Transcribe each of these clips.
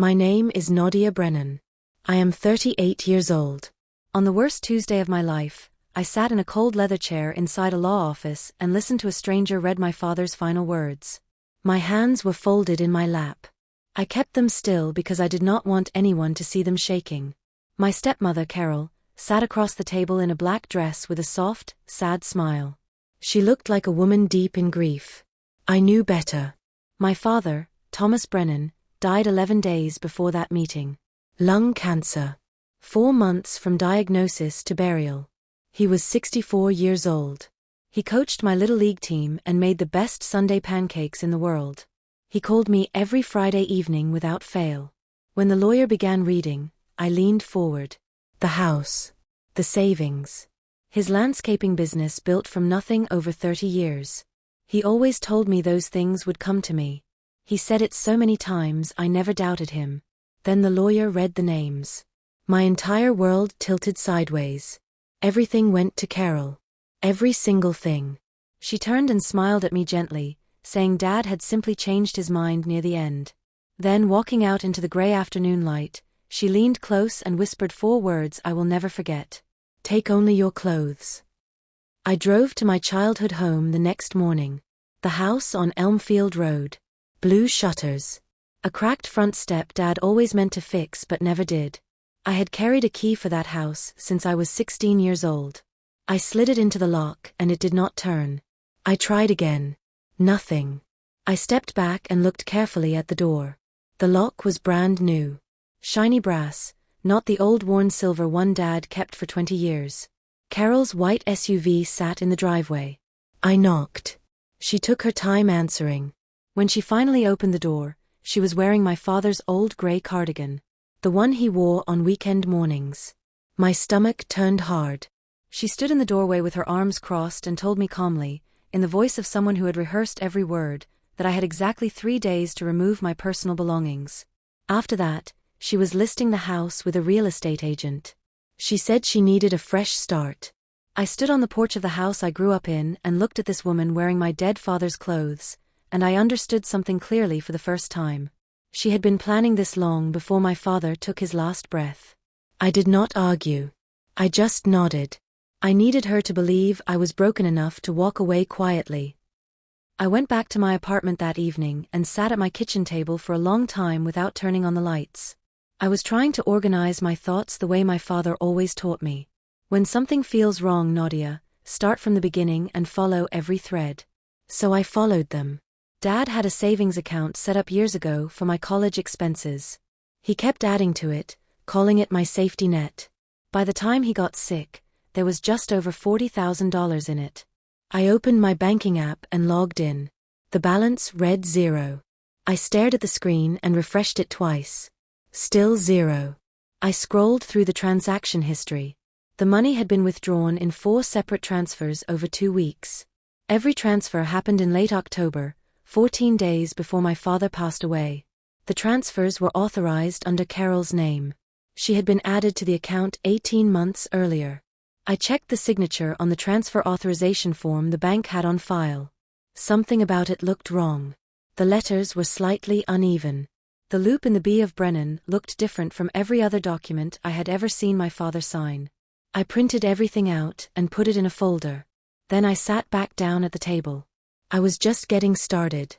My name is Nadia Brennan. I am 38 years old. On the worst Tuesday of my life, I sat in a cold leather chair inside a law office and listened to a stranger read my father's final words. My hands were folded in my lap. I kept them still because I did not want anyone to see them shaking. My stepmother, Carol, sat across the table in a black dress with a soft, sad smile. She looked like a woman deep in grief. I knew better. My father, Thomas Brennan, died 11 days before that meeting. Lung cancer. 4 months from diagnosis to burial. He was 64 years old. He coached my little league team and made the best Sunday pancakes in the world. He called me every Friday evening without fail. When the lawyer began reading, I leaned forward. The house. The savings. His landscaping business built from nothing over 30 years. He always told me those things would come to me. He said it so many times I never doubted him. Then the lawyer read the names. My entire world tilted sideways. Everything went to Carol. Every single thing. She turned and smiled at me gently, saying Dad had simply changed his mind near the end. Then, walking out into the gray afternoon light, she leaned close and whispered 4 words I will never forget. Take only your clothes. I drove to my childhood home the next morning. The house on Elmfield Road. Blue shutters. A cracked front step Dad always meant to fix but never did. I had carried a key for that house since I was 16 years old. I slid it into the lock and it did not turn. I tried again. Nothing. I stepped back and looked carefully at the door. The lock was brand new. Shiny brass, not the old worn silver one Dad kept for 20 years. Carol's white SUV sat in the driveway. I knocked. She took her time answering. When she finally opened the door, she was wearing my father's old gray cardigan. The one he wore on weekend mornings. My stomach turned hard. She stood in the doorway with her arms crossed and told me calmly, in the voice of someone who had rehearsed every word, that I had exactly 3 days to remove my personal belongings. After that, she was listing the house with a real estate agent. She said she needed a fresh start. I stood on the porch of the house I grew up in and looked at this woman wearing my dead father's clothes, and I understood something clearly for the first time. She had been planning this long before my father took his last breath. I did not argue. I just nodded. I needed her to believe I was broken enough to walk away quietly. I went back to my apartment that evening and sat at my kitchen table for a long time without turning on the lights. I was trying to organize my thoughts the way my father always taught me. When something feels wrong, Nadia, start from the beginning and follow every thread. So I followed them. Dad had a savings account set up years ago for my college expenses. He kept adding to it, calling it my safety net. By the time he got sick, there was just over $40,000 in it. I opened my banking app and logged in. The balance read 0. I stared at the screen and refreshed it twice. Still 0. I scrolled through the transaction history. The money had been withdrawn in 4 separate transfers over 2 weeks. Every transfer happened in late October, 14 days before my father passed away. The transfers were authorized under Carol's name. She had been added to the account 18 months earlier. I checked the signature on the transfer authorization form the bank had on file. Something about it looked wrong. The letters were slightly uneven. The loop in the B of Brennan looked different from every other document I had ever seen my father sign. I printed everything out and put it in a folder. Then I sat back down at the table. I was just getting started.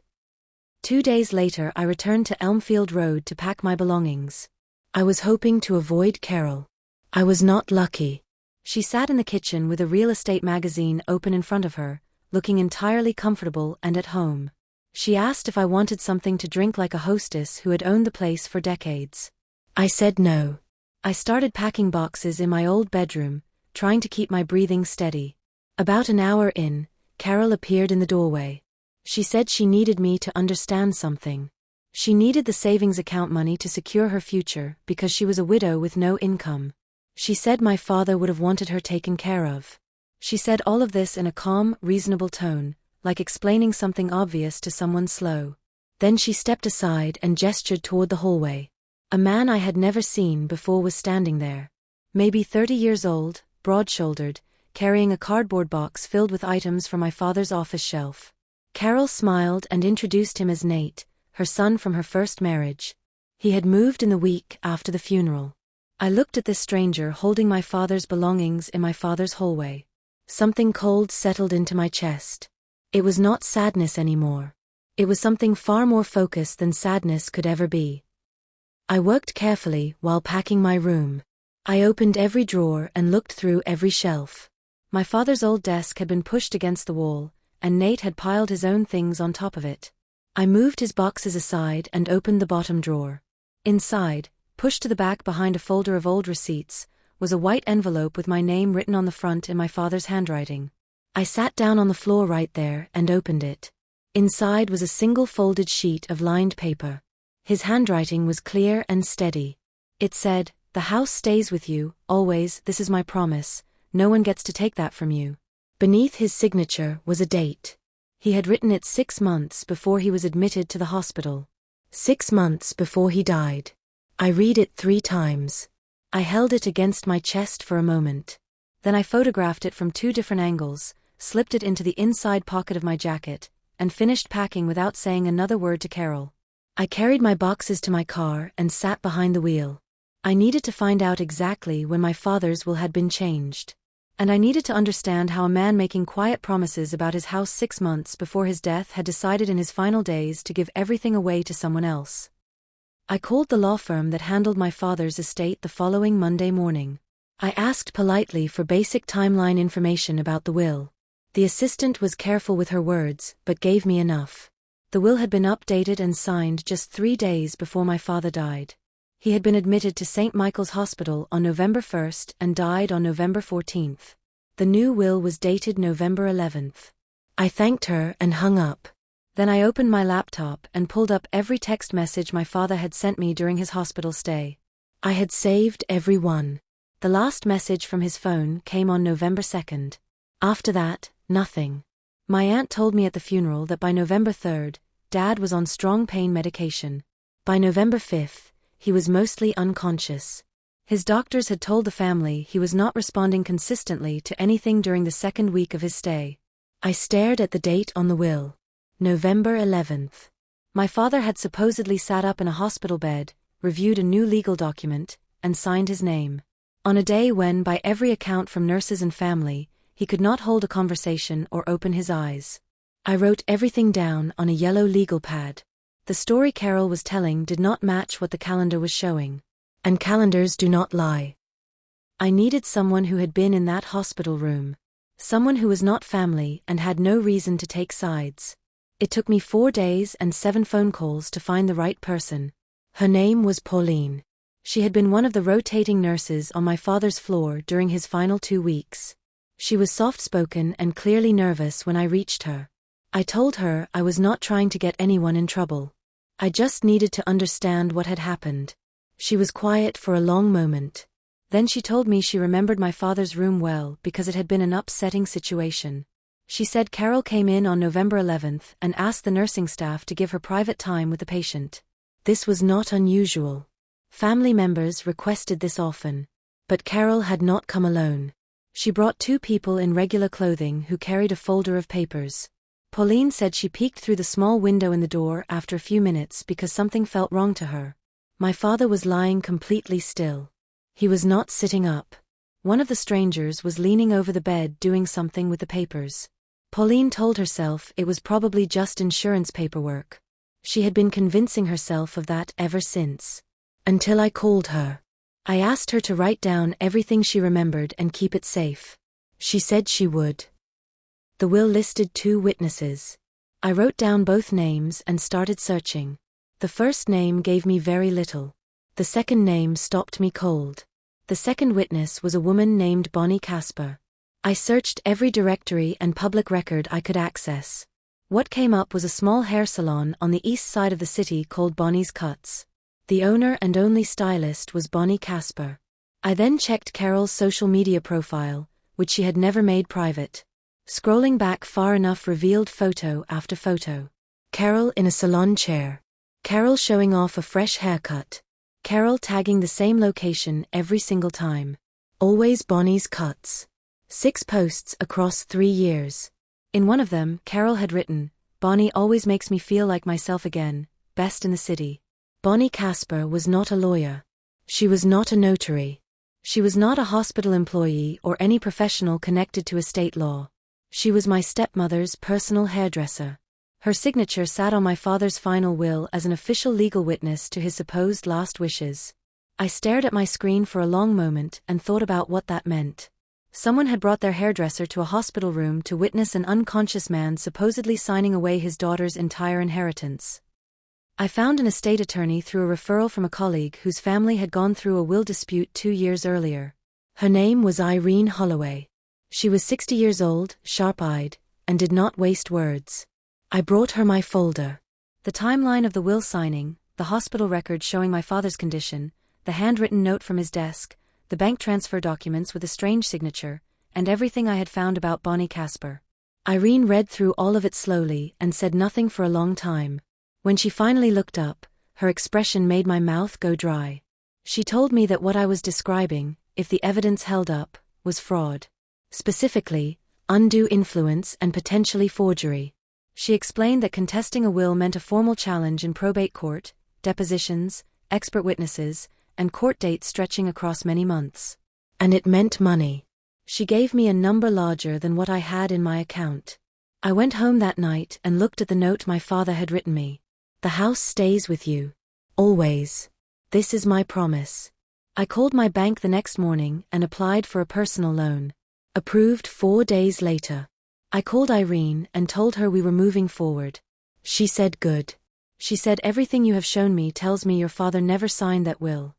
2 days later I returned to Elmfield Road to pack my belongings. I was hoping to avoid Carol. I was not lucky. She sat in the kitchen with a real estate magazine open in front of her, looking entirely comfortable and at home. She asked if I wanted something to drink like a hostess who had owned the place for decades. I said no. I started packing boxes in my old bedroom, trying to keep my breathing steady. About an hour in, Carol appeared in the doorway. She said she needed me to understand something. She needed the savings account money to secure her future because she was a widow with no income. She said my father would have wanted her taken care of. She said all of this in a calm, reasonable tone, like explaining something obvious to someone slow. Then she stepped aside and gestured toward the hallway. A man I had never seen before was standing there. Maybe 30 years old, broad-shouldered, carrying a cardboard box filled with items from my father's office shelf. Carol smiled and introduced him as Nate, her son from her first marriage. He had moved in the week after the funeral. I looked at this stranger holding my father's belongings in my father's hallway. Something cold settled into my chest. It was not sadness anymore. It was something far more focused than sadness could ever be. I worked carefully while packing my room. I opened every drawer and looked through every shelf. My father's old desk had been pushed against the wall, and Nate had piled his own things on top of it. I moved his boxes aside and opened the bottom drawer. Inside, pushed to the back behind a folder of old receipts, was a white envelope with my name written on the front in my father's handwriting. I sat down on the floor right there and opened it. Inside was a single folded sheet of lined paper. His handwriting was clear and steady. It said, "The house stays with you, always, this is my promise, no one gets to take that from you." Beneath his signature was a date. He had written it 6 months before he was admitted to the hospital. 6 months before he died. I read it 3 times. I held it against my chest for a moment. Then I photographed it from 2 different angles, slipped it into the inside pocket of my jacket, and finished packing without saying another word to Carol. I carried my boxes to my car and sat behind the wheel. I needed to find out exactly when my father's will had been changed. And I needed to understand how a man making quiet promises about his house 6 months before his death had decided in his final days to give everything away to someone else. I called the law firm that handled my father's estate the following Monday morning. I asked politely for basic timeline information about the will. The assistant was careful with her words, but gave me enough. The will had been updated and signed just 3 days before my father died. He had been admitted to St. Michael's Hospital on November 1st and died on November 14th. The new will was dated November 11th. I thanked her and hung up. Then I opened my laptop and pulled up every text message my father had sent me during his hospital stay. I had saved every one. The last message from his phone came on November 2nd. After that, nothing. My aunt told me at the funeral that by November 3rd, Dad was on strong pain medication. By November 5th, he was mostly unconscious. His doctors had told the family he was not responding consistently to anything during the 2nd week of his stay. I stared at the date on the will. November 11th. My father had supposedly sat up in a hospital bed, reviewed a new legal document, and signed his name. On a day when, by every account from nurses and family, he could not hold a conversation or open his eyes. I wrote everything down on a yellow legal pad. The story Carol was telling did not match what the calendar was showing. And calendars do not lie. I needed someone who had been in that hospital room. Someone who was not family and had no reason to take sides. It took me 4 days and 7 phone calls to find the right person. Her name was Pauline. She had been one of the rotating nurses on my father's floor during his final 2 weeks. She was soft-spoken and clearly nervous when I reached her. I told her I was not trying to get anyone in trouble. I just needed to understand what had happened. She was quiet for a long moment. Then she told me she remembered my father's room well because it had been an upsetting situation. She said Carol came in on November 11th and asked the nursing staff to give her private time with the patient. This was not unusual. Family members requested this often. But Carol had not come alone. She brought 2 people in regular clothing who carried a folder of papers. Pauline said she peeked through the small window in the door after a few minutes because something felt wrong to her. My father was lying completely still. He was not sitting up. One of the strangers was leaning over the bed doing something with the papers. Pauline told herself it was probably just insurance paperwork. She had been convincing herself of that ever since. Until I called her. I asked her to write down everything she remembered and keep it safe. She said she would. The will listed 2 witnesses. I wrote down both names and started searching. The first name gave me very little. The second name stopped me cold. The second witness was a woman named Bonnie Casper. I searched every directory and public record I could access. What came up was a small hair salon on the east side of the city called Bonnie's Cuts. The owner and only stylist was Bonnie Casper. I then checked Carol's social media profile, which she had never made private. Scrolling back far enough revealed photo after photo. Carol in a salon chair. Carol showing off a fresh haircut. Carol tagging the same location every single time. Always Bonnie's Cuts. 6 posts across 3 years. In one of them, Carol had written, "Bonnie always makes me feel like myself again, best in the city." Bonnie Casper was not a lawyer. She was not a notary. She was not a hospital employee or any professional connected to estate law. She was my stepmother's personal hairdresser. Her signature sat on my father's final will as an official legal witness to his supposed last wishes. I stared at my screen for a long moment and thought about what that meant. Someone had brought their hairdresser to a hospital room to witness an unconscious man supposedly signing away his daughter's entire inheritance. I found an estate attorney through a referral from a colleague whose family had gone through a will dispute 2 years earlier. Her name was Irene Holloway. She was 60 years old, sharp-eyed, and did not waste words. I brought her my folder. The timeline of the will signing, the hospital record showing my father's condition, the handwritten note from his desk, the bank transfer documents with a strange signature, and everything I had found about Bonnie Casper. Irene read through all of it slowly and said nothing for a long time. When she finally looked up, her expression made my mouth go dry. She told me that what I was describing, if the evidence held up, was fraud. Specifically, undue influence and potentially forgery. She explained that contesting a will meant a formal challenge in probate court, depositions, expert witnesses, and court dates stretching across many months. And it meant money. She gave me a number larger than what I had in my account. I went home that night and looked at the note my father had written me. The house stays with you. Always. This is my promise. I called my bank the next morning and applied for a personal loan. Approved 4 days later. I called Irene and told her we were moving forward. She said good. She said everything you have shown me tells me your father never signed that will.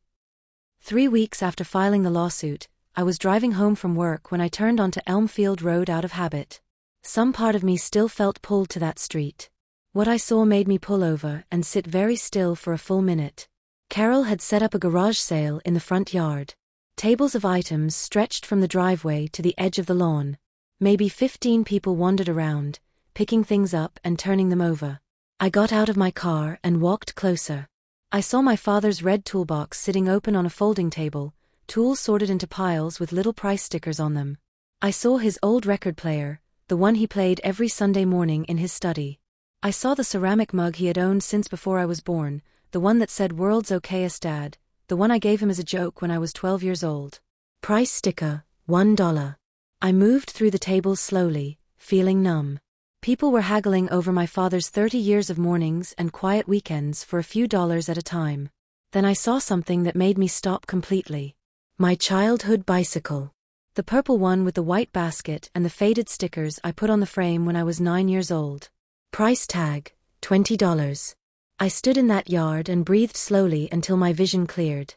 3 weeks after filing the lawsuit, I was driving home from work when I turned onto Elmfield Road out of habit. Some part of me still felt pulled to that street. What I saw made me pull over and sit very still for a full minute. Carol had set up a garage sale in the front yard. Tables of items stretched from the driveway to the edge of the lawn. Maybe 15 people wandered around, picking things up and turning them over. I got out of my car and walked closer. I saw my father's red toolbox sitting open on a folding table, tools sorted into piles with little price stickers on them. I saw his old record player, the one he played every Sunday morning in his study. I saw the ceramic mug he had owned since before I was born, the one that said "World's okayest Dad," the one I gave him as a joke when I was 12 years old. Price sticker, $1. I moved through the tables slowly, feeling numb. People were haggling over my father's 30 years of mornings and quiet weekends for a few dollars at a time. Then I saw something that made me stop completely. My childhood bicycle. The purple one with the white basket and the faded stickers I put on the frame when I was 9 years old. Price tag, $20. I stood in that yard and breathed slowly until my vision cleared.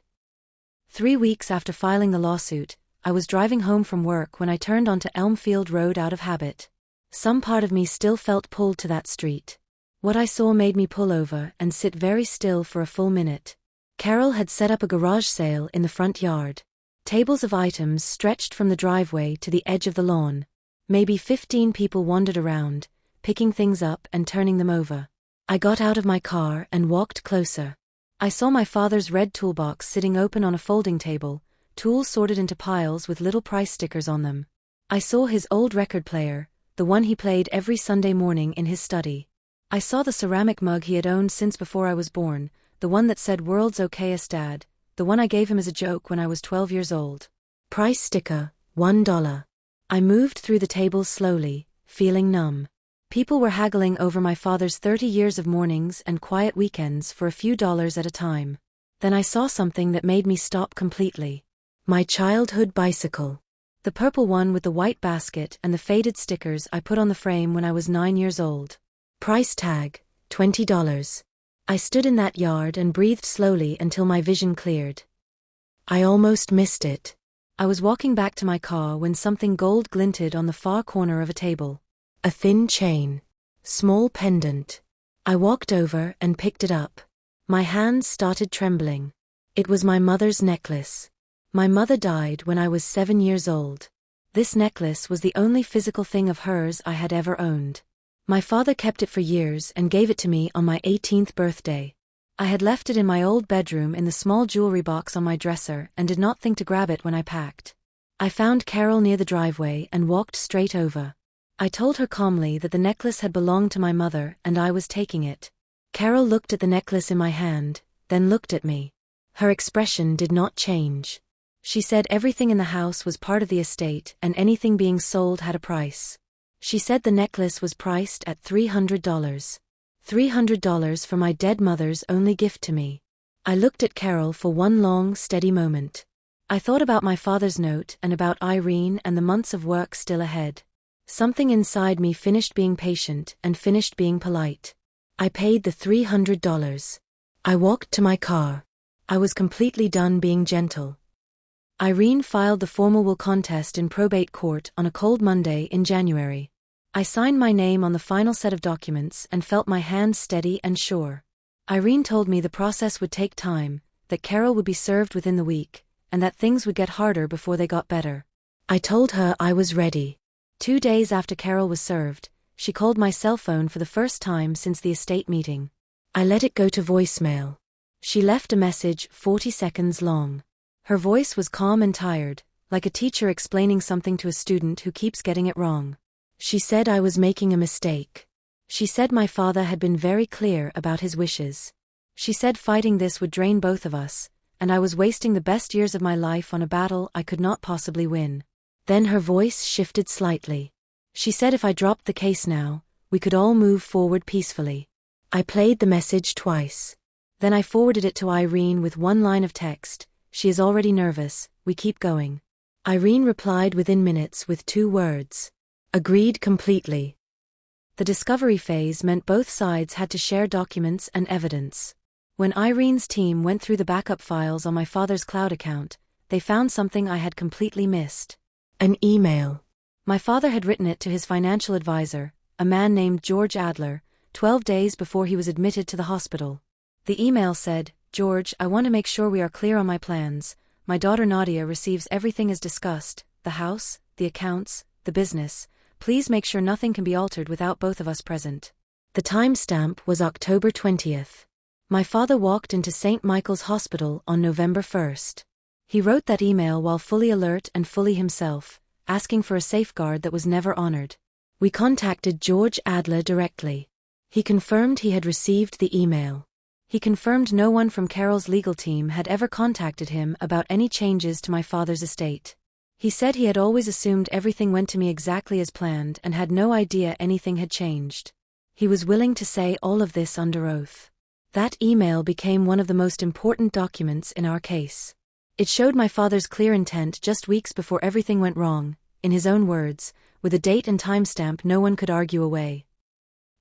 3 weeks after filing the lawsuit, I was driving home from work when I turned onto Elmfield Road out of habit. Some part of me still felt pulled to that street. What I saw made me pull over and sit very still for a full minute. Carol had set up a garage sale in the front yard. Tables of items stretched from the driveway to the edge of the lawn. Maybe 15 people wandered around, picking things up and turning them over. I got out of my car and walked closer. I saw my father's red toolbox sitting open on a folding table, tools sorted into piles with little price stickers on them. I saw his old record player, the one he played every Sunday morning in his study. I saw the ceramic mug he had owned since before I was born, the one that said "World's okayest Dad," the one I gave him as a joke when I was 12 years old. Price sticker, $1. I moved through the tables slowly, feeling numb. People were haggling over my father's 30 years of mornings and quiet weekends for a few dollars at a time. Then I saw something that made me stop completely. My childhood bicycle. The purple one with the white basket and the faded stickers I put on the frame when I was 9 years old. Price tag, $20. I stood in that yard and breathed slowly until my vision cleared. I almost missed it. I was walking back to my car when something gold glinted on the far corner of a table. A thin chain. Small pendant. I walked over and picked it up. My hands started trembling. It was my mother's necklace. My mother died when I was 7 years old. This necklace was the only physical thing of hers I had ever owned. My father kept it for years and gave it to me on my 18th birthday. I had left it in my old bedroom in the small jewelry box on my dresser and did not think to grab it when I packed. I found Carol near the driveway and walked straight over. I told her calmly that the necklace had belonged to my mother and I was taking it. Carol looked at the necklace in my hand, then looked at me. Her expression did not change. She said everything in the house was part of the estate and anything being sold had a price. She said the necklace was priced at $300. $300 for my dead mother's only gift to me. I looked at Carol for one long, steady moment. I thought about my father's note and about Irene and the months of work still ahead. Something inside me finished being patient and finished being polite. I paid the $300. I walked to my car. I was completely done being gentle. Irene filed the formal will contest in probate court on a cold Monday in January. I signed my name on the final set of documents and felt my hands steady and sure. Irene told me the process would take time, that Carol would be served within the week, and that things would get harder before they got better. I told her I was ready. 2 days after Carol was served, she called my cell phone for the first time since the estate meeting. I let it go to voicemail. She left a message 40 seconds long. Her voice was calm and tired, like a teacher explaining something to a student who keeps getting it wrong. She said I was making a mistake. She said my father had been very clear about his wishes. She said fighting this would drain both of us, and I was wasting the best years of my life on a battle I could not possibly win. Then her voice shifted slightly. She said if I dropped the case now, we could all move forward peacefully. I played the message twice. Then I forwarded it to Irene with one line of text: "She is already nervous, we keep going." Irene replied within minutes with 2 words: "Agreed completely." The discovery phase meant both sides had to share documents and evidence. When Irene's team went through the backup files on my father's cloud account, they found something I had completely missed. An email. My father had written it to his financial advisor, a man named George Adler, 12 days before he was admitted to the hospital. The email said, "George, I want to make sure we are clear on my plans. My daughter Nadia receives everything as discussed, the house, the accounts, the business. Please make sure nothing can be altered without both of us present." The timestamp was October 20th. My father walked into St. Michael's Hospital on November 1st. He wrote that email while fully alert and fully himself, asking for a safeguard that was never honored. We contacted George Adler directly. He confirmed he had received the email. He confirmed no one from Carol's legal team had ever contacted him about any changes to my father's estate. He said he had always assumed everything went to me exactly as planned and had no idea anything had changed. He was willing to say all of this under oath. That email became one of the most important documents in our case. It showed my father's clear intent just weeks before everything went wrong, in his own words, with a date and timestamp no one could argue away.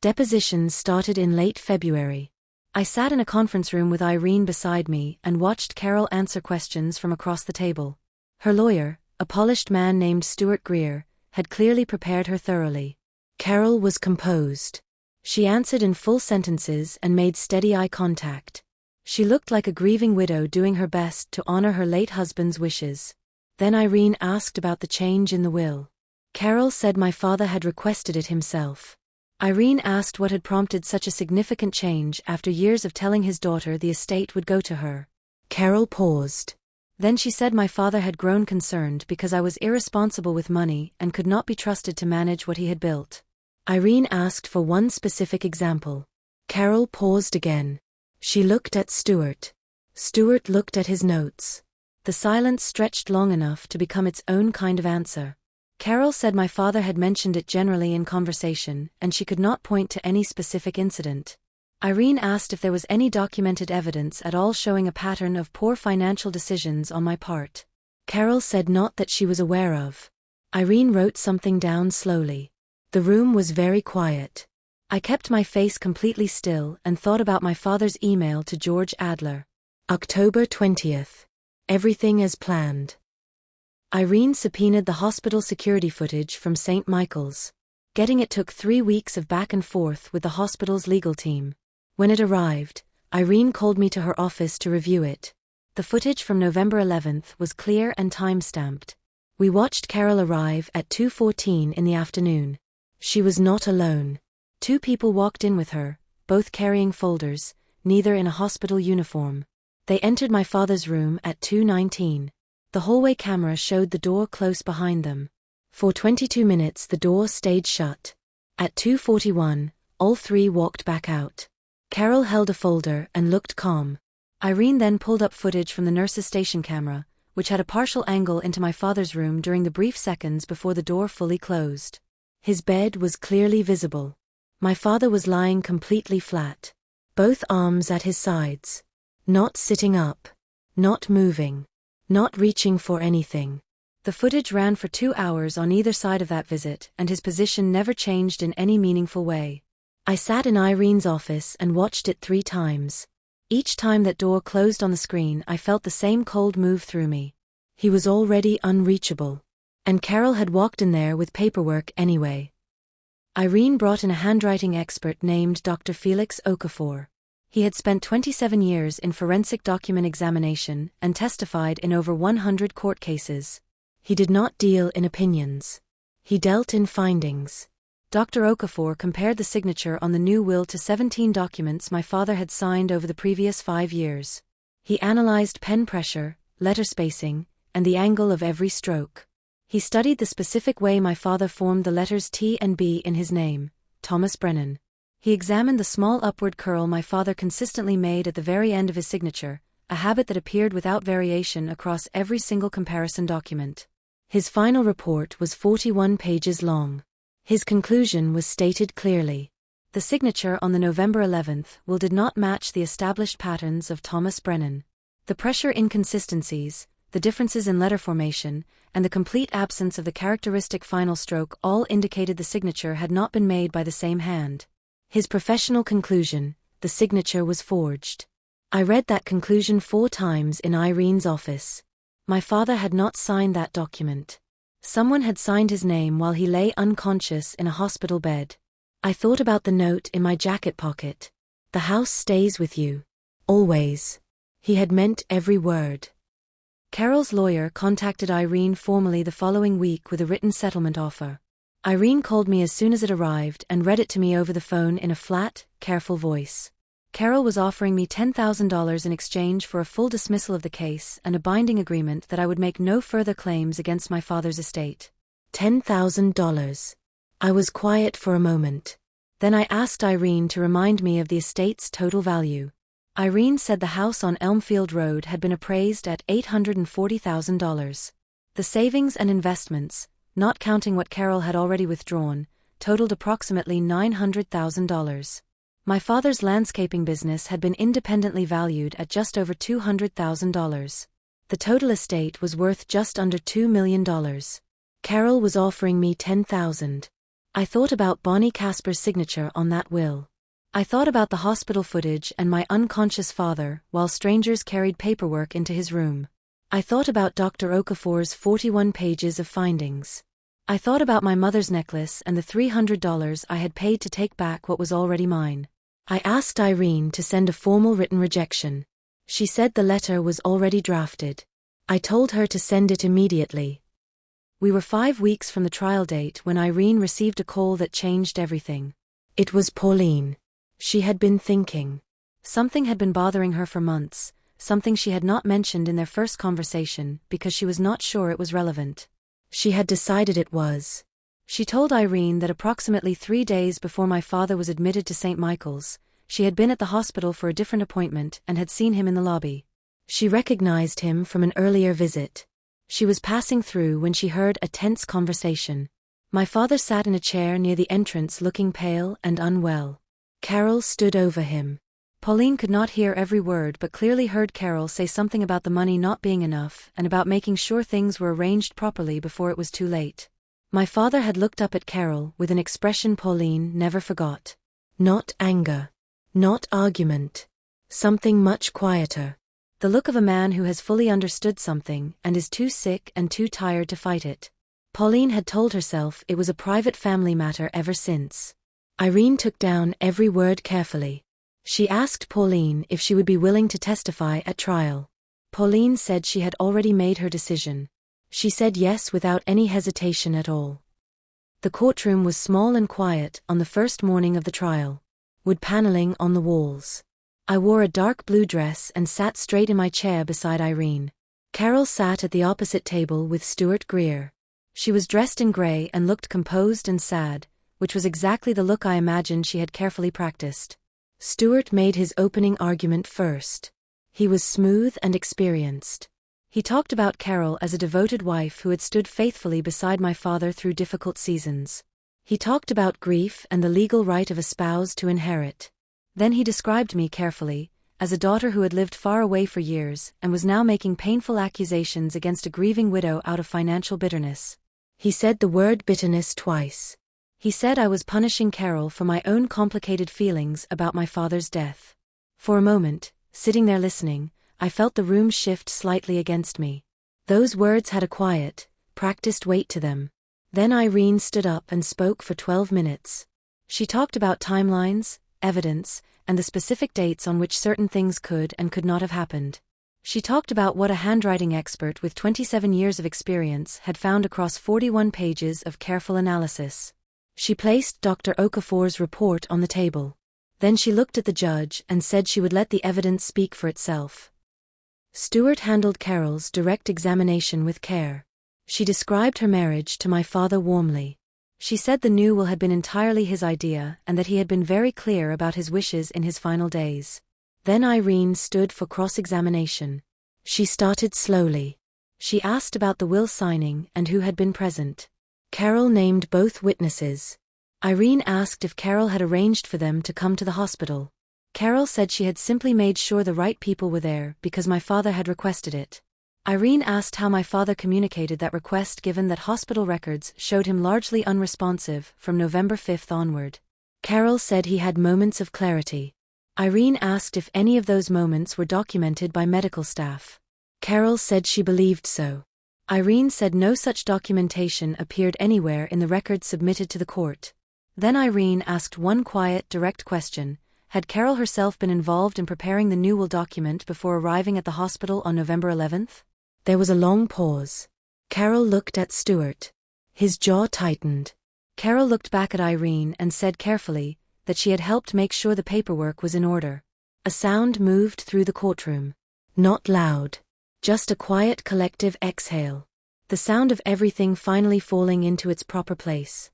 Depositions started in late February. I sat in a conference room with Irene beside me and watched Carol answer questions from across the table. Her lawyer, a polished man named Stuart Greer, had clearly prepared her thoroughly. Carol was composed. She answered in full sentences and made steady eye contact. She looked like a grieving widow doing her best to honor her late husband's wishes. Then Irene asked about the change in the will. Carol said my father had requested it himself. Irene asked what had prompted such a significant change after years of telling his daughter the estate would go to her. Carol paused. Then she said my father had grown concerned because I was irresponsible with money and could not be trusted to manage what he had built. Irene asked for one specific example. Carol paused again. She looked at Stuart. Stuart looked at his notes. The silence stretched long enough to become its own kind of answer. Carol said my father had mentioned it generally in conversation, and she could not point to any specific incident. Irene asked if there was any documented evidence at all showing a pattern of poor financial decisions on my part. Carol said not that she was aware of. Irene wrote something down slowly. The room was very quiet. I kept my face completely still and thought about my father's email to George Adler. October 20th. Everything as planned. Irene subpoenaed the hospital security footage from St. Michael's. Getting it took 3 weeks of back and forth with the hospital's legal team. When it arrived, Irene called me to her office to review it. The footage from November 11th was clear and time-stamped. We watched Carol arrive at 2:14 in the afternoon. She was not alone. 2 people walked in with her, both carrying folders, neither in a hospital uniform. They entered my father's room at 2:19. The hallway camera showed the door close behind them. For 22 minutes the door stayed shut. At 2:41, all 3 walked back out. Carol held a folder and looked calm. Irene then pulled up footage from the nurse's station camera, which had a partial angle into my father's room during the brief seconds before the door fully closed. His bed was clearly visible. My father was lying completely flat. Both arms at his sides. Not sitting up. Not moving. Not reaching for anything. The footage ran for 2 hours on either side of that visit, and his position never changed in any meaningful way. I sat in Irene's office and watched it 3 times. Each time that door closed on the screen, I felt the same cold move through me. He was already unreachable. And Carol had walked in there with paperwork anyway. Irene brought in a handwriting expert named Dr. Felix Okafor. He had spent 27 years in forensic document examination and testified in over 100 court cases. He did not deal in opinions. He dealt in findings. Dr. Okafor compared the signature on the new will to 17 documents my father had signed over the previous 5 years. He analyzed pen pressure, letter spacing, and the angle of every stroke. He studied the specific way my father formed the letters T and B in his name, Thomas Brennan. He examined the small upward curl my father consistently made at the very end of his signature, a habit that appeared without variation across every single comparison document. His final report was 41 pages long. His conclusion was stated clearly. The signature on the November 11th will did not match the established patterns of Thomas Brennan. The pressure inconsistencies, the differences in letter formation, and the complete absence of the characteristic final stroke all indicated the signature had not been made by the same hand. His professional conclusion: the signature was forged. I read that conclusion 4 times in Irene's office. My father had not signed that document. Someone had signed his name while he lay unconscious in a hospital bed. I thought about the note in my jacket pocket. The house stays with you. Always. He had meant every word. Carol's lawyer contacted Irene formally the following week with a written settlement offer. Irene called me as soon as it arrived and read it to me over the phone in a flat, careful voice. Carol was offering me $10,000 in exchange for a full dismissal of the case and a binding agreement that I would make no further claims against my father's estate. $10,000. I was quiet for a moment. Then I asked Irene to remind me of the estate's total value. Irene said the house on Elmfield Road had been appraised at $840,000. The savings and investments, not counting what Carol had already withdrawn, totaled approximately $900,000. My father's landscaping business had been independently valued at just over $200,000. The total estate was worth just under $2 million. Carol was offering me $10,000. I thought about Bonnie Casper's signature on that will. I thought about the hospital footage and my unconscious father while strangers carried paperwork into his room. I thought about Dr. Okafor's 41 pages of findings. I thought about my mother's necklace and the $300 I had paid to take back what was already mine. I asked Irene to send a formal written rejection. She said the letter was already drafted. I told her to send it immediately. We were 5 weeks from the trial date when Irene received a call that changed everything. It was Pauline. She had been thinking. Something had been bothering her for months, something she had not mentioned in their first conversation because she was not sure it was relevant. She had decided it was. She told Irene that approximately 3 days before my father was admitted to St. Michael's, she had been at the hospital for a different appointment and had seen him in the lobby. She recognized him from an earlier visit. She was passing through when she heard a tense conversation. My father sat in a chair near the entrance looking pale and unwell. Carol stood over him. Pauline could not hear every word but clearly heard Carol say something about the money not being enough and about making sure things were arranged properly before it was too late. My father had looked up at Carol with an expression Pauline never forgot. Not anger. Not argument. Something much quieter. The look of a man who has fully understood something and is too sick and too tired to fight it. Pauline had told herself it was a private family matter ever since. Irene took down every word carefully. She asked Pauline if she would be willing to testify at trial. Pauline said she had already made her decision. She said yes without any hesitation at all. The courtroom was small and quiet on the first morning of the trial. Wood paneling on the walls. I wore a dark blue dress and sat straight in my chair beside Irene. Carol sat at the opposite table with Stuart Greer. She was dressed in grey and looked composed and sad, which was exactly the look I imagined she had carefully practiced. Stuart made his opening argument first. He was smooth and experienced. He talked about Carol as a devoted wife who had stood faithfully beside my father through difficult seasons. He talked about grief and the legal right of a spouse to inherit. Then he described me carefully, as a daughter who had lived far away for years and was now making painful accusations against a grieving widow out of financial bitterness. He said the word bitterness twice. He said I was punishing Carol for my own complicated feelings about my father's death. For a moment, sitting there listening, I felt the room shift slightly against me. Those words had a quiet, practiced weight to them. Then Irene stood up and spoke for 12 minutes. She talked about timelines, evidence, and the specific dates on which certain things could and could not have happened. She talked about what a handwriting expert with 27 years of experience had found across 41 pages of careful analysis. She placed Dr. Okafor's report on the table. Then she looked at the judge and said she would let the evidence speak for itself. Stewart handled Carol's direct examination with care. She described her marriage to my father warmly. She said the new will had been entirely his idea and that he had been very clear about his wishes in his final days. Then Irene stood for cross-examination. She started slowly. She asked about the will signing and who had been present. Carol named both witnesses. Irene asked if Carol had arranged for them to come to the hospital. Carol said she had simply made sure the right people were there because my father had requested it. Irene asked how my father communicated that request given that hospital records showed him largely unresponsive from November 5 onward. Carol said he had moments of clarity. Irene asked if any of those moments were documented by medical staff. Carol said she believed so. Irene said no such documentation appeared anywhere in the records submitted to the court. Then Irene asked one quiet, direct question. Had Carol herself been involved in preparing the new will document before arriving at the hospital on November 11th? There was a long pause. Carol looked at Stewart. His jaw tightened. Carol looked back at Irene and said carefully that she had helped make sure the paperwork was in order. A sound moved through the courtroom. Not loud. Just a quiet collective exhale. The sound of everything finally falling into its proper place.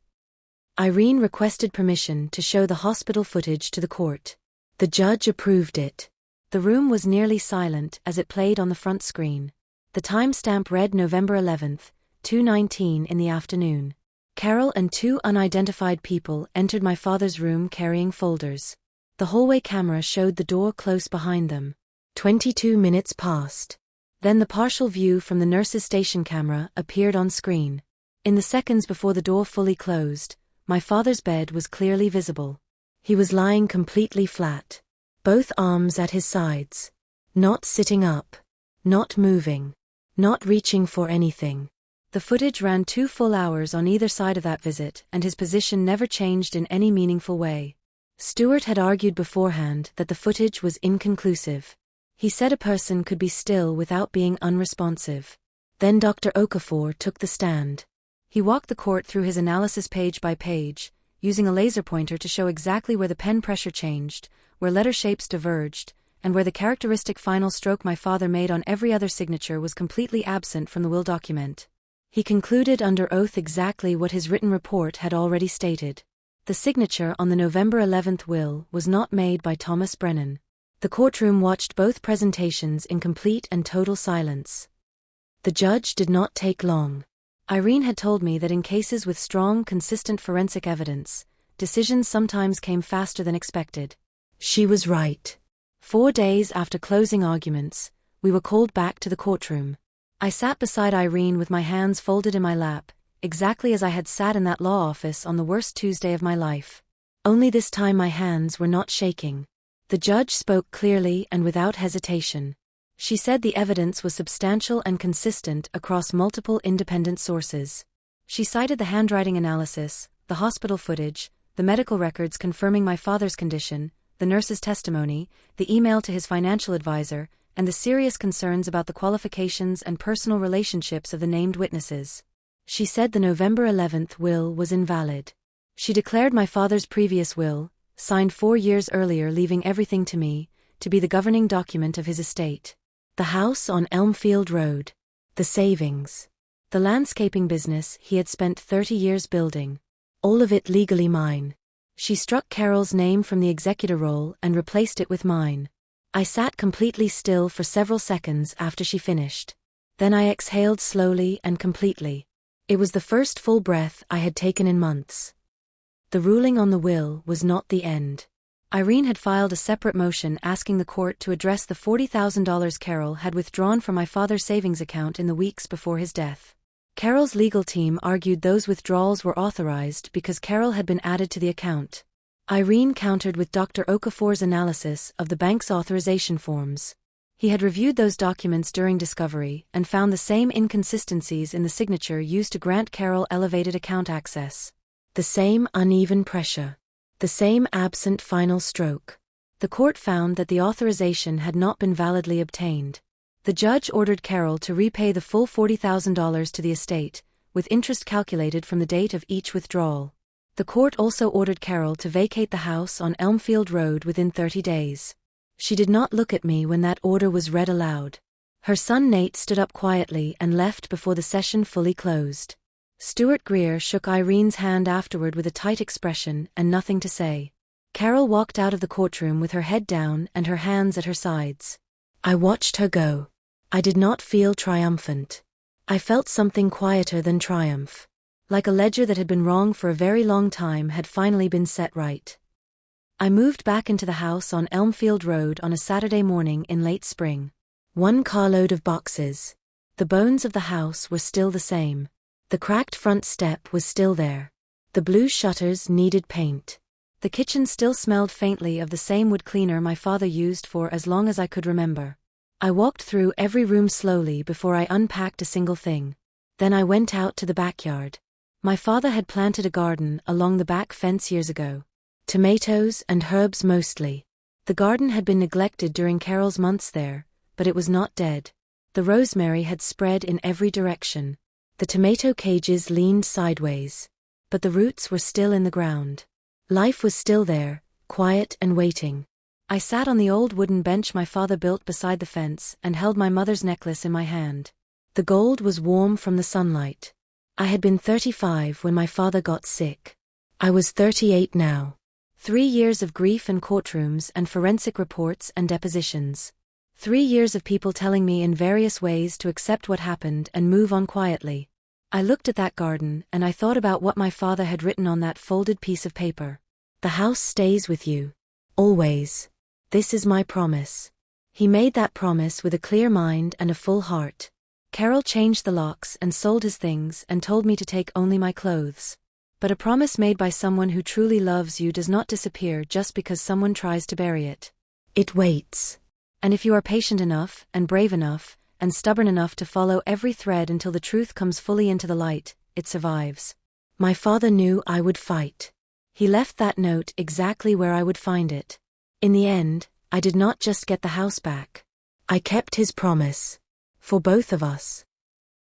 Irene requested permission to show the hospital footage to the court. The judge approved it. The room was nearly silent as it played on the front screen. The timestamp read November 11th, 2:19 in the afternoon. Carol and two unidentified people entered my father's room carrying folders. The hallway camera showed the door close behind them. 22 minutes passed. Then the partial view from the nurse's station camera appeared on screen. In the seconds before the door fully closed, my father's bed was clearly visible. He was lying completely flat. Both arms at his sides. Not sitting up. Not moving. Not reaching for anything. The footage ran 2 full hours on either side of that visit, and his position never changed in any meaningful way. Stewart had argued beforehand that the footage was inconclusive. He said a person could be still without being unresponsive. Then Dr. Okafor took the stand. He walked the court through his analysis page by page, using a laser pointer to show exactly where the pen pressure changed, where letter shapes diverged, and where the characteristic final stroke my father made on every other signature was completely absent from the will document. He concluded under oath exactly what his written report had already stated. The signature on the November 11th will was not made by Thomas Brennan. The courtroom watched both presentations in complete and total silence. The judge did not take long. Irene had told me that in cases with strong, consistent forensic evidence, decisions sometimes came faster than expected. She was right. 4 days after closing arguments, we were called back to the courtroom. I sat beside Irene with my hands folded in my lap, exactly as I had sat in that law office on the worst Tuesday of my life. Only this time my hands were not shaking. The judge spoke clearly and without hesitation. She said the evidence was substantial and consistent across multiple independent sources. She cited the handwriting analysis, the hospital footage, the medical records confirming my father's condition, the nurse's testimony, the email to his financial advisor, and the serious concerns about the qualifications and personal relationships of the named witnesses. She said the November 11th will was invalid. She declared my father's previous will, signed 4 years earlier leaving everything to me, to be the governing document of his estate. The house on Elmfield Road. The savings. The landscaping business he had spent 30 years building. All of it legally mine. She struck Carol's name from the executor roll and replaced it with mine. I sat completely still for several seconds after she finished. Then I exhaled slowly and completely. It was the first full breath I had taken in months. The ruling on the will was not the end. Irene had filed a separate motion asking the court to address the $40,000 Carol had withdrawn from my father's savings account in the weeks before his death. Carol's legal team argued those withdrawals were authorized because Carol had been added to the account. Irene countered with Dr. Okafor's analysis of the bank's authorization forms. He had reviewed those documents during discovery and found the same inconsistencies in the signature used to grant Carol elevated account access. The same uneven pressure. The same absent final stroke. The court found that the authorization had not been validly obtained. The judge ordered Carol to repay the full $40,000 to the estate, with interest calculated from the date of each withdrawal. The court also ordered Carol to vacate the house on Elmfield Road within 30 days. She did not look at me when that order was read aloud. Her son Nate stood up quietly and left before the session fully closed. Stuart Greer shook Irene's hand afterward with a tight expression and nothing to say. Carol walked out of the courtroom with her head down and her hands at her sides. I watched her go. I did not feel triumphant. I felt something quieter than triumph. Like a ledger that had been wrong for a very long time had finally been set right. I moved back into the house on Elmfield Road on a Saturday morning in late spring. 1 carload of boxes. The bones of the house were still the same. The cracked front step was still there. The blue shutters needed paint. The kitchen still smelled faintly of the same wood cleaner my father used for as long as I could remember. I walked through every room slowly before I unpacked a single thing. Then I went out to the backyard. My father had planted a garden along the back fence years ago. Tomatoes and herbs mostly. The garden had been neglected during Carol's months there, but it was not dead. The rosemary had spread in every direction. The tomato cages leaned sideways. But the roots were still in the ground. Life was still there, quiet and waiting. I sat on the old wooden bench my father built beside the fence and held my mother's necklace in my hand. The gold was warm from the sunlight. I had been 35 when my father got sick. I was 38 now. 3 years of grief and courtrooms and forensic reports and depositions. 3 years of people telling me in various ways to accept what happened and move on quietly. I looked at that garden and I thought about what my father had written on that folded piece of paper. The house stays with you. Always. This is my promise. He made that promise with a clear mind and a full heart. Carol changed the locks and sold his things and told me to take only my clothes. But a promise made by someone who truly loves you does not disappear just because someone tries to bury it. It waits. And if you are patient enough, and brave enough, and stubborn enough to follow every thread until the truth comes fully into the light, it survives. My father knew I would fight. He left that note exactly where I would find it. In the end, I did not just get the house back. I kept his promise. For both of us.